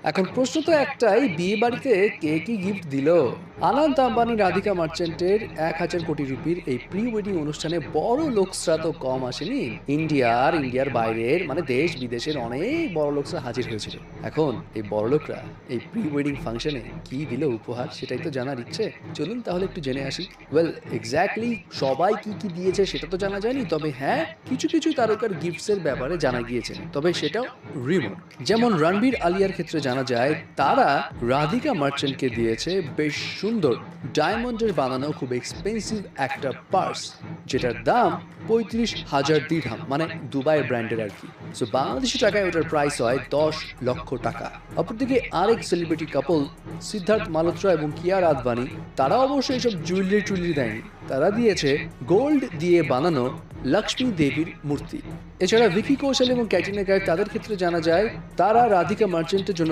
এখন প্রশ্ন তো একটাই, বিয়ে বাড়িতে কে কি গিফট দিল? আনন্দ আম্বানি রাধিকা মার্চেন্টের 1,000 কোটি রুপির এই প্রি ওয়েডিং অনুষ্ঠানে বড় লোকসরা তো কম আসেনি। ইন্ডিয়ার বাইরের মানে দেশ বিদেশের অনেক বড় লোকসরা হাজির হয়েছিল। এখন এই বড় লোকরা এই প্রি ওয়েডিং ফাংশনে কি দিল উপহার, সেটাই তো জানার ইচ্ছে। চলুন তাহলে একটু জেনে আসি। ওয়েল, এক্স্যাক্টলি সবাই কি কি দিয়েছে সেটা তো জানা যায়নি, তবে হ্যাঁ, কিছু কিছু তারকার গিফটস এর ব্যাপারে জানা গিয়েছে, তবে সেটাও রিমোট। যেমন রণবীর আলিয়ার ক্ষেত্রে জানা যায় তারা রাধিকা মার্চেন্টকে দিয়েছে বেশ সুন্দর ডায়মন্ডের বানানো খুব এক্সপেন্সিভ একটা পার্স, যেটার দাম 35,000 দিরহাম, মানে দুবাইয়ের ব্র্যান্ডের আর কি। সো বাংলাদেশি টাকায় ওটার প্রাইস হয় 10 লক্ষ টাকা। অপরদিকে আরেক সেলিব্রিটি কাপল সিদ্ধার্থ মালহোত্রা এবং কিয়ারা আদভানি, তারা অবশ্যই এসব জুয়েলারি দেয়নি, তারা দিয়েছে গোল্ড দিয়ে বানানো লক্ষ্মী দেবীর মূর্তি। এছাড়া ভিকি কৌশল এবং ক্যাটরিনা কাইফ, তাদের ক্ষেত্রে জানা যায় তারা রাধিকা মার্চেন্টের জন্য